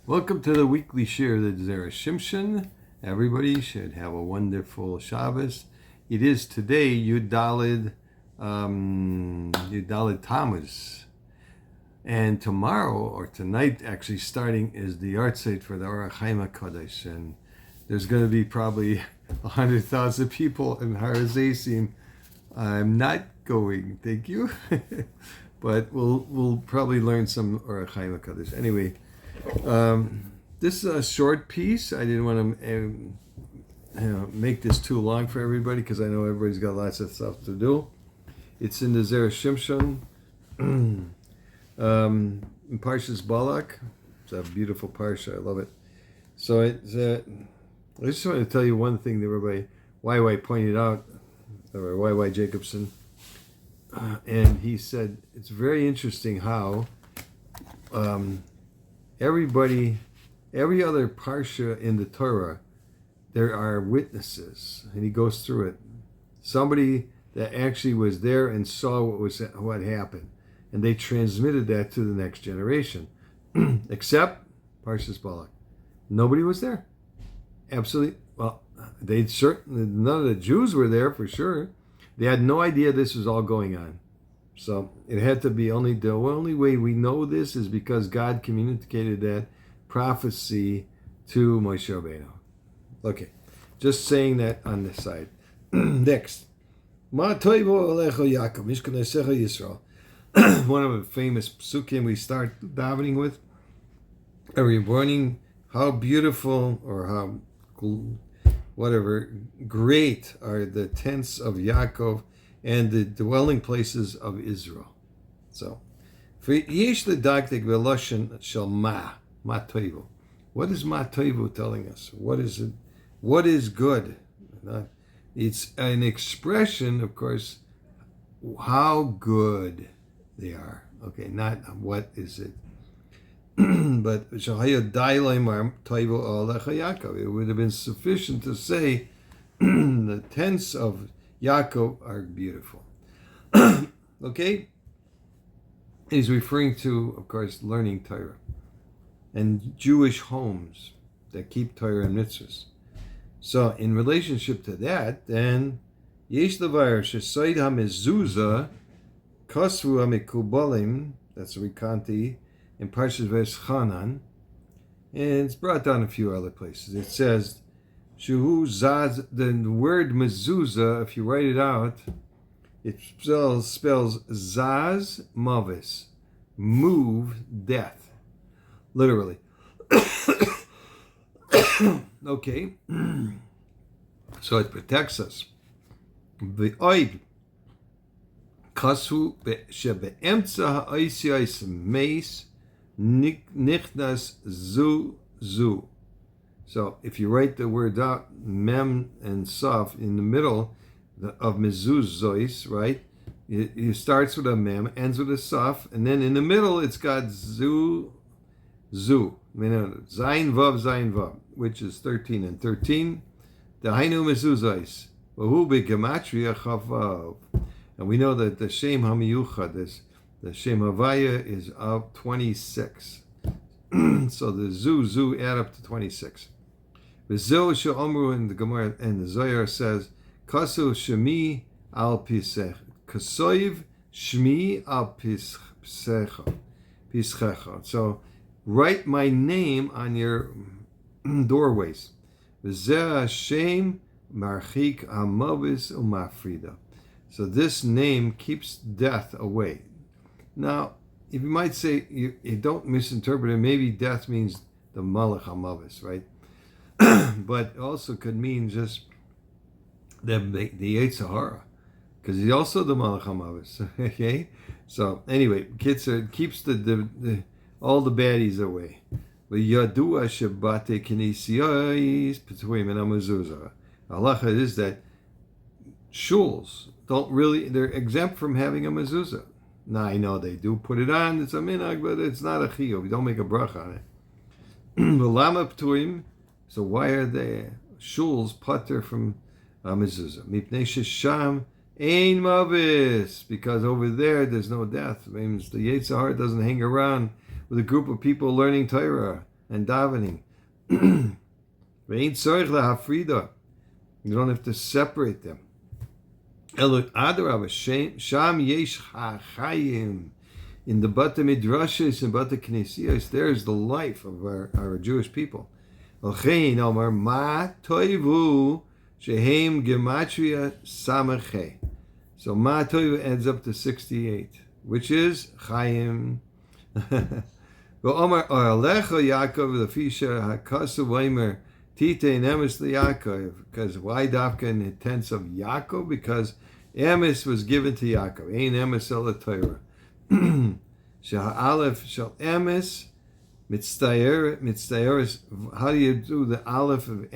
Welcome to the weekly share of the Zera Shimshon. Everybody should have a wonderful Shabbos. It is today Yud Daled Tammuz. And tomorrow, or tonight actually starting, is the art site for the Orach Chaim HaKadosh. And there's going to be probably 100,000 people in Har HaZeisim. I'm not going, thank you. But we'll probably learn some Orach Chaim HaKadosh. Anyway, this is a short piece. I didn't want to make this too long for everybody because I know everybody's got lots of stuff to do. It's in the Zera Shimshon, in Parshas Balak. It's a beautiful parsha. I love it. So I just want to tell you one thing that everybody, YY pointed out, or YY Jacobson, and he said it's very interesting how every other parsha in the Torah, there are witnesses, and he goes through it. Somebody that actually was there and saw what happened, and they transmitted that to the next generation. Except Parshas Balak, nobody was there. Absolutely. Well, none of the Jews were there for sure. They had no idea this was all going on. So it had to be the only way we know this is because God communicated that prophecy to Moshe Rabbeinu. Okay, just saying that on this side. Next. Ma toivo alecho Yaakov, mishkanesecha Yisrael. One of the famous psukim we start davening with every morning. How beautiful or how great are the tents of Yaakov and the dwelling places of Israel. So, yesh ledaktik veloshen shel ma toivo. What is ma toivo telling us? What is it? What is good? It's an expression, of course, how good they are. Okay, not what is it. But it would have been sufficient to say the tents of Yaakov are beautiful. Okay? He's referring to, of course, learning Torah and Jewish homes that keep Torah and mitzvahs. So, in relationship to that, then, Yesh Levar Shesoid HaMezuzah Kosvu HaMikubalim, that's Rikanti, in Parshas Veschanan, and it's brought down a few other places. It says, Shuhu Zaz, the word mezuzah, if you write it out, it spells Zaz Mavis, move death, literally. Okay, so it protects us. V'oid kasu shebe'emtza ha'oisiyos meis nichnas zu. So if you write the words out, mem and saf, in the middle of mezuzos, right? It starts with a mem, ends with a saf, and then in the middle it's got zu. Zayin vav, which is 13 and 13. Dahainu mezuzos. Wahu begematria chavav. And we know that the Shem HaMiyuchad, the Shem Havaya, is of 26. So the zu add up to 26. V'zil she'omru in the Gemara and the Zohar says, Kasu shemi al pisech, kasoiv shmi al pischecha. So write my name on your doorways. V'zeh Hashem marchik ha'mavis u'mafrida. So this name keeps death away. Now, if you might say, you don't misinterpret it, maybe death means the Malach HaMavis, right? But it also could mean just the Yetzer Hara, because he's also the Malach HaMavis, okay? So anyway, Kitzer keeps the all the baddies away. V'yadua shebate kinisiyos p'tuim and amazuzah. Halacha is that shuls they're exempt from having a mezuzah. Now I know they do put it on, it's a minhag, but it's not a chiyuv. You don't make a bracha on it. V'lama p'tuim, so why are the shuls pater from mezuzah? Mipnei shesham ein mavis, because over there's no death. It means the Yetzer Hara doesn't hang around with a group of people learning Torah. and davening. You don't have to separate them. In the Bata Midrashis and Bata Knesiyos, there's the life of our Jewish people. Ma toivu shehem gematria samachay. So ma toivu ends up to 68, which is Chaim. V'omar Alecha Yaakov Lefisha Hakasu Vaymer Tite Nemes LeYaakov. Because why dafka in the tense of Yaakov? Because Emes was given to Yaakov. Ein Emes El Torah. Shal Aleph Shal Emes Mitztayeres. How do you do the Aleph of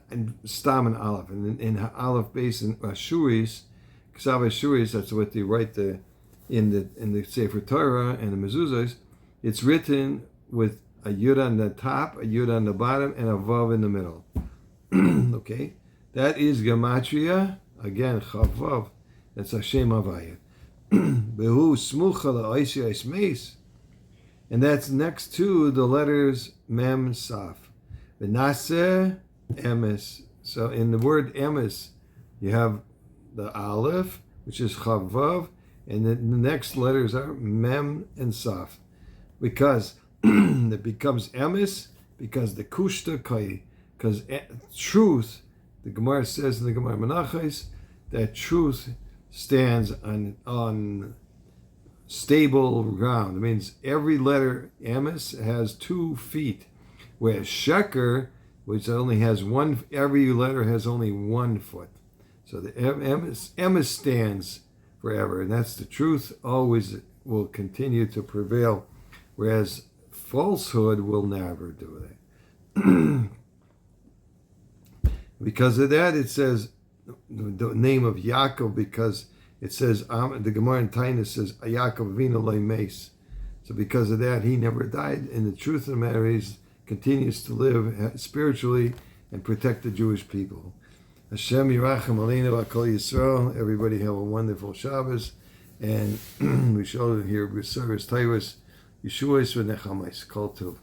and Stam and Aleph? And in Aleph base in Ashuris, Ksav Ashuris, that's what they write in the Sefer Torah and the Mezuzahs. It's written with a yud on the top, a yud on the bottom, and a vav in the middle. Okay, that is gematria. Again, chavav. That's Hashem Havaya. Behu smucha la'oisiyos meis, and that's next to the letters mem saf. V'naseh emes. So in the word emes, you have the aleph, which is chavav, and then the next letters are mem and saf. Because it becomes emes, because the kushta kai, because truth, the Gemara says in the Gemara Menachos, that truth stands on stable ground. It means every letter emes has 2 feet, whereas sheker, which only has one, every letter has only 1 foot. So the emes stands forever, and that's the truth. Always will continue to prevail. Whereas falsehood will never do that. Because of that, it says the name of Yaakov, because it says, the Gemara in Tainus says, Yaakov Avinu lo meis. So because of that, he never died. And the truth of the matter is, continues to live spiritually and protect the Jewish people. Hashem Yirachem Aleinu V'Kol Yisrael. Everybody have a wonderful Shabbos. And we shall hear with service Taivas. Yeshua's v'nechamais. Kol tov.